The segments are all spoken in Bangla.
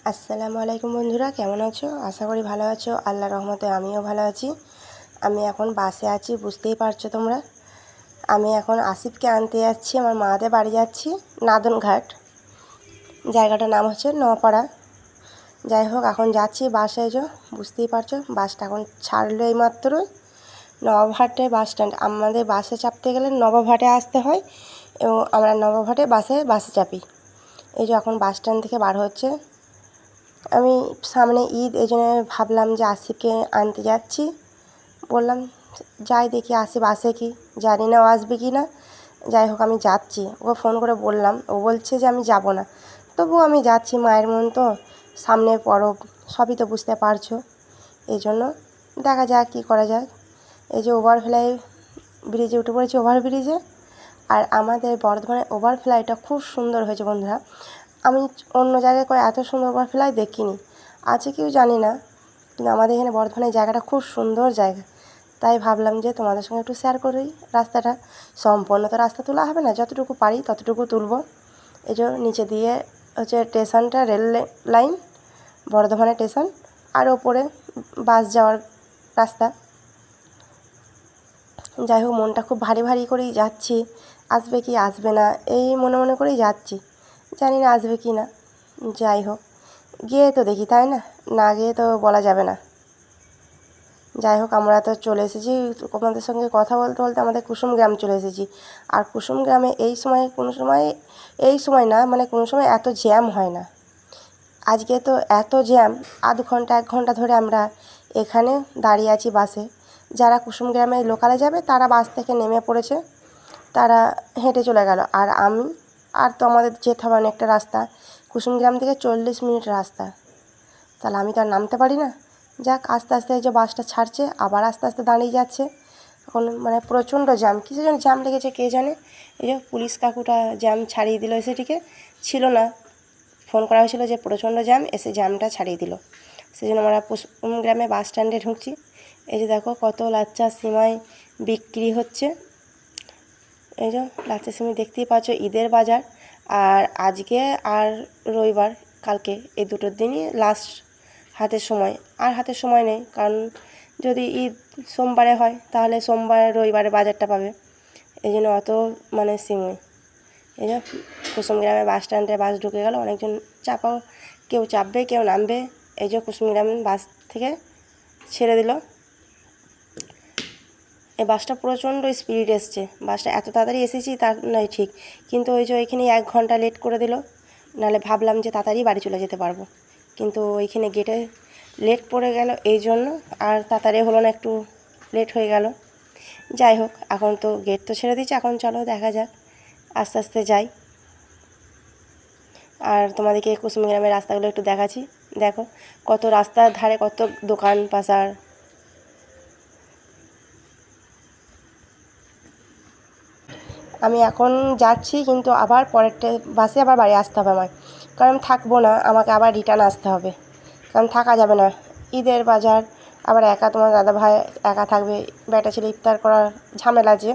আসসালামু আলাইকুম বন্ধুরা, কেমন আছো? আশা করি ভালো আছো। আল্লাহর রহমতে আমিও ভালো আছি। আমি এখন বাসে আছি, বুঝতেই পারছো তোমরা। আমি এখন আসিফকে আনতে যাচ্ছি, আমার মাদের বাড়ি যাচ্ছি, নাদনঘাট। জায়গাটার নাম হচ্ছে নপাড়া। যাই হোক, এখন যাচ্ছি বাসে। বুঝতেই পারছো, বাসটা এখন ছাড়লো এইমাত্রই। নবাবহাটে বাস স্ট্যান্ড। আমাদের বাসে চাপতে গেলে নবাবহাটে আসতে হয় এবং আমরা নবাবহাটে বাসে চাপি। এখন বাস স্ট্যান্ড থেকে বার হচ্ছে। আমি সামনে ঈদ, এই জন্য ভাবলাম যে আসিফকে আনতে যাচ্ছি। বললাম যাই দেখি আসিফ আসে কি, জানি না ও আসবে কি না। যাই হোক, আমি যাচ্ছি। ওকে ফোন করে বললাম, ও বলছে যে আমি যাব না। তবুও আমি যাচ্ছি, মায়ের মন তো, সামনে পরব, সবই তো বুঝতে পারছো। এই জন্য দেখা যাক কী করা যায়। ওভারফ্লাই ব্রিজে উঠে পড়েছি, ওভারব্রিজে। আর আমাদের বর্ধমানের ওভারফ্লাইটা খুব সুন্দর হয়েছে বন্ধুরা। আমি অন্য জায়গায় করে এত সুন্দর ওভারফ্লাই দেখিনি, আছে কেউ জানি না, কিন্তু আমাদের এখানে বর্ধমানের জায়গাটা খুব সুন্দর জায়গা। তাই ভাবলাম যে তোমাদের সঙ্গে একটু শেয়ার করি রাস্তাটা। সম্পূর্ণ তো রাস্তা তোলা হবে না, যতটুকু পারি ততটুকু তুলব। নিচে দিয়ে হচ্ছে স্টেশনটা, রেল লাইন, বর্ধমানের স্টেশন, আর ওপরে বাস যাওয়ার রাস্তা। যাই হোক, মনটা খুব ভারী ভারী করেই যাচ্ছি। আসবে কি আসবে না এই মনে মনে করেই যাচ্ছি, জানি না আসবে কি না। যাই হোক, গিয়ে তো দেখি, তাই না? না গিয়ে তো বলা যাবে না। যাই হোক, আমরা তো চলে এসেছি। আপনাদের সঙ্গে কথা বলতে বলতে আমাদের কুসুমগ্রাম চলে এসেছি। আর কুসুমগ্রামে এই সময় কোনো সময় এত জ্যাম হয় না। আজকে তো এত জ্যাম, আধ ঘন্টা 1 ঘন্টা ধরে আমরা এখানে দাঁড়িয়ে আছি বাসে। যারা কুসুমগ্রামে লোকালে যাবে তারা বাস থেকে নেমে পড়েছে, তারা হেঁটে চলে গেল। আর তো আমাদের যেতে হবে অনেকটা রাস্তা, কুসুমগ্রাম থেকে 40 মিনিট রাস্তা। তাহলে আমি তো আর নামতে পারি না। যাক, আস্তে আস্তে বাসটা ছাড়ছে, আবার আস্তে আস্তে দাঁড়িয়ে যাচ্ছে। এখন প্রচণ্ড জ্যাম, কিসের জন্য জ্যাম লেগেছে কে জানে। পুলিশ কাকুটা জ্যাম ছাড়িয়ে দিল, সেটিকে ছিল না, ফোন করা হয়েছিল যে প্রচণ্ড জ্যাম, এসে জ্যামটা ছাড়িয়ে দিল। সেই জন্য আমরা কুসুমগ্রামে বাস স্ট্যান্ডে ঢুকছি। দেখো কত লাচ্চা সিমাই বিক্রি হচ্ছে। লাচ্চা সিমাই দেখতেই পাচ্ছ, ঈদের বাজার। আর আজকে আর রবিবার, কালকে, এই দুটো দিনই লাস্ট হাতের সময়। আর হাতের সময় নেই, কারণ যদি ঈদ সোমবারে হয় তাহলে সোমবার রবিবারে বাজারটা পাবে। এই জন্য অত সিমই। কুসুমগ্রামে বাস স্ট্যান্ডে বাস ঢুকে গেল, অনেকজন কেউ চাপবে কেউ নামবে। কুসুমগ্রাম বাস থেকে ছেড়ে দিল। এই বাসটা প্রচণ্ড স্পিড এসছে। বাসটা এত তাড়াতাড়ি এসেছি তার নয় ঠিক, কিন্তু ওইখানে 1 ঘন্টা লেট করে দিল। নাহলে ভাবলাম যে তাড়াতাড়ি বাড়ি চলে যেতে পারবো, কিন্তু ওইখানে গেটে লেট পড়ে গেল, এই জন্য আর তাড়াতাড়ি হলো না, একটু লেট হয়ে গেল। যাই হোক, এখন তো গেট তো ছেড়ে দিচ্ছে, এখন চলো দেখা যাক, আস্তে আস্তে যাই। আর তোমাদেরকে কুসুমগ্রামের রাস্তাগুলো একটু দেখাচ্ছি। দেখো কত রাস্তার ধারে কত দোকান পাশার। আমি এখন যাচ্ছি, কিন্তু আবার পরেরটা বাসে আবার বাড়ি আসতে হবে আমার, কারণ থাকবো না, আমাকে আবার রিটার্ন আসতে হবে, কারণ থাকা যাবে না। ঈদের বাজার, আবার একা, তোমার দাদা ভাই একা থাকবে, বেটা ছেলে ইফতার করার ঝামেলা আছে।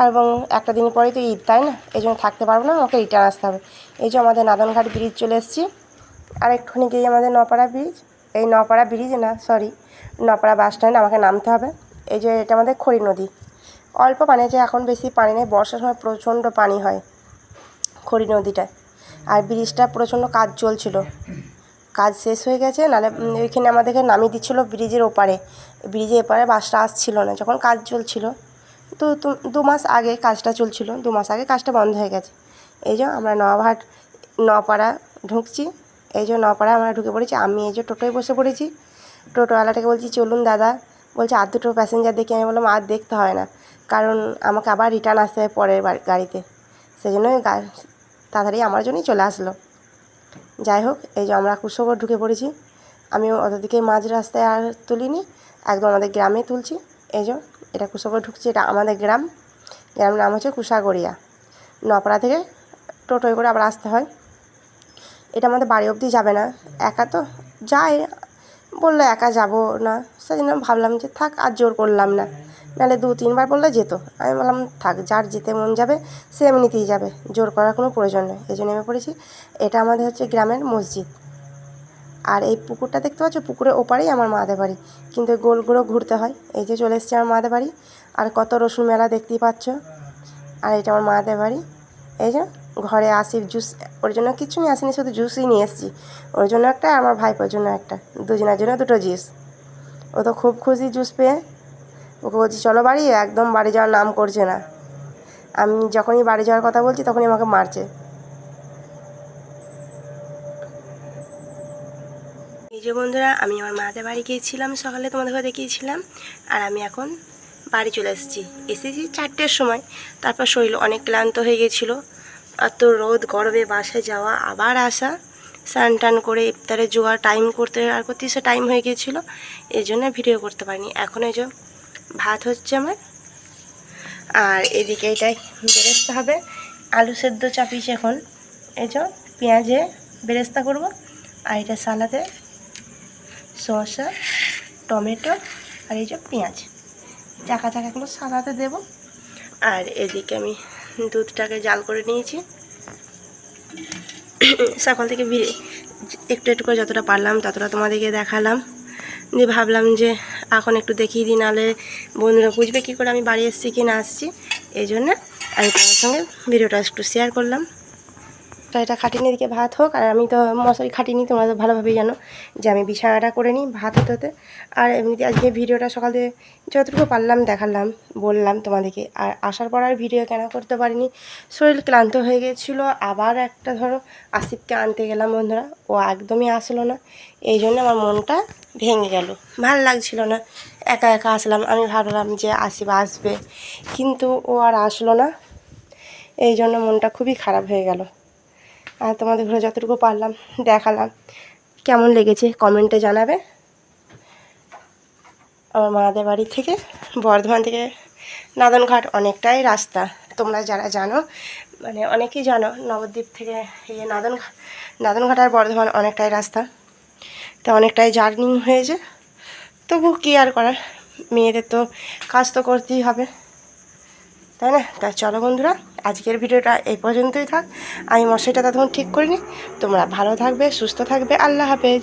এবং একটা দিন পরেই তো ঈদ, তাই না? এই জন্য থাকতে পারবো না, আমাকে রিটার্ন আসতে হবে। আমাদের নাদনঘাট ব্রিজ চলে এসেছি। আর একটুখানি গিয়ে আমাদের নপাড়া ব্রিজ, নপাড়া ব্রিজ না, সরি, নপাড়া বাস স্ট্যান্ড, আমাকে নামতে হবে। এটা আমাদের খড়ি নদী। অল্প পানি আছে, এখন বেশি পানি নেই, বর্ষার সময় প্রচণ্ড পানি হয় খড়ি নদীটায়। আর ব্রিজটা প্রচণ্ড কাজ চলছিল, কাজ শেষ হয়ে গেছে, নাহলে ওইখানে আমাদেরকে নামিয়ে দিচ্ছিলো ব্রিজের এপারে বাসটা আসছিল না, যখন কাজ চলছিল। তো 2 মাস আগে কাজটা চলছিল, 2 মাস আগে কাজটা বন্ধ হয়ে গেছে। আমরা নপাড়া ঢুকছি। নপাড়া আমরা ঢুকে পড়েছি। আমি টোটোয় বসে পড়েছি। টোটোওয়ালাটাকে বলছি চলুন দাদা, বলছে আর 2টো প্যাসেঞ্জার দেখি। আমি বললাম আর দেখতে হয় না, কারণ আমাকে আবার রিটার্ন আসতে হবে পরের গাড়িতে, সেই জন্য তাড়াতাড়ি আমার জন্যই চলে আসলো। যাই হোক, আমরা কুশোবর ঢুকে পড়েছি। আমি অত দিকে মাঝ রাস্তায় আর তুলিনি, একদম আমাদের গ্রামে তুলছি। এটা কুশোবর ঢুকছি, এটা আমাদের গ্রাম নাম হচ্ছে কুশাগড়িয়া। নপাড়া থেকে টোটোয় করে আবার আসতে হয়। এটা আমাদের বাড়ি অবধি যাবে না, একা তো যায়, বললো একা যাব না, সেই জন্য ভাবলাম যে থাক, আর জোর করলাম না, নাহলে 2-3 বার বললে যেত। আমি বললাম থাক, যার যেতে মন যাবে সে এমনিতেই যাবে, জোর করার কোনো প্রয়োজন নেই। এই জন্য নেমে পড়েছি। এটা আমাদের হচ্ছে গ্রামের মসজিদ। আর এই পুকুরটা দেখতে পাচ্ছ, পুকুরের ওপারেই আমার মাদের বাড়ি, কিন্তু গোল গোলও ঘুরতে হয়। এই যে চলে এসেছি আমার মাদের বাড়ি, আর কত রসুন মেলা দেখতেই পাচ্ছ। আর এটা আমার মাদের বাড়ি। এই যে ঘরে আসিফ জুস, ওর জন্য কিছু নিয়ে আসিনি, শুধু জুসই নিয়ে এসেছি। ওর জন্য একটা, আমার ভাইপোর জন্য একটা, দুজনের জন্য দুটো জুস। ও তো খুব খুশি জুস পেয়ে। ওকে বলছি চলো বাড়ি, একদম বাড়ি যাওয়ার নাম করছে না। আমি যখনই বাড়ি যাওয়ার কথা বলছি তখনই আমাকে মারছে। এই যে বন্ধুরা, আমি আমার মাদের বাড়ি গিয়েছিলাম সকালে, তোমাদের ঘরে দেখিয়েছিলাম। আর আমি এখন বাড়ি চলে এসেছি 4টের সময়। তারপর শরীর অনেক ক্লান্ত হয়ে গেছিলো। এত রোদ গরমে বাসায় যাওয়া আবার আসা, স্নান টান করে ইফতারের জোগাড় টাইম করতে আর করতে সে টাইম হয়ে গিয়েছিলো, এই জন্য ভিডিও করতে পারিনি। এখন এই যে ভাত হচ্ছে আমার, আর এদিকে এটাই বেরেস্তা হবে। আলু সেদ্ধ চাপিয়েছি এখন, এই যে পেঁয়াজে বেরেস্তা করব। আর এটা সালাদে শসা, টমেটো আর এই যে পেঁয়াজ চাকা চাকাগুলো সালাদে দেব। আর এদিকে আমি দুধটাকে জাল করে নিয়েছি। সকাল থেকে একটু একটু করে যতটা পারলাম ততটা তোমাদেরকে দেখালাম। দিয়ে ভাবলাম যে এখন একটু দেখিয়ে দিই, নাহলে বন্ধুরা বুঝবে কী করে আমি বাড়ি এসেছি কি না আসছি। এই জন্য আমি তোমাদের সঙ্গে ভিডিওটা একটু শেয়ার করলাম। তো এটা খাটিনি, দিকে ভাত হোক। আর আমি তো মশারি খাটিনি, তোমরা তো ভালোভাবেই জানো যে আমি বিছানাটা করে নিই ভাত হতে হতে। আর এমনিতে আজকে ভিডিওটা সকাল থেকে যতটুকু পারলাম দেখালাম, বললাম তোমাদেরকে। আর আসার পর আর ভিডিও কেন করতে পারিনি, শরীর ক্লান্ত হয়ে গিয়েছিলো। আবার একটা ধরো আসিফকে আনতে গেলাম বন্ধুরা, ও একদমই আসলো না। এই জন্য আমার মনটা ভেঙে গেল, ভাল লাগছিল না। একা একা আসলাম, আমি ভাবলাম যে আসিফ আসবে, কিন্তু ও আর আসলো না। এই জন্য মনটা খুবই খারাপ হয়ে গেল। আর তোমাদের ঘরে যতটুকু পারলাম দেখালাম। কেমন লেগেছে কমেন্টে জানাবে। আমার মাদের বাড়ি থেকে বর্ধমান থেকে নাদনঘাট অনেকটাই রাস্তা, তোমরা যারা জানো মানে অনেকেই জানো, নবদ্বীপ থেকে এই নাদনঘাট আর বর্ধমান অনেকটাই রাস্তা। তো অনেকটাই জার্নি হয়েছে, তবু কী আর করার, মেয়েদের তো কাজ তো করতেই হবে, তাই না? তা চলো বন্ধুরা, আজকের ভিডিওটা এই পর্যন্তই থাক। আমি মশারিটা তখন ঠিক করিনি। তোমরা ভালো থাকবে, সুস্থ থাকবে। আল্লাহ হাফেজ।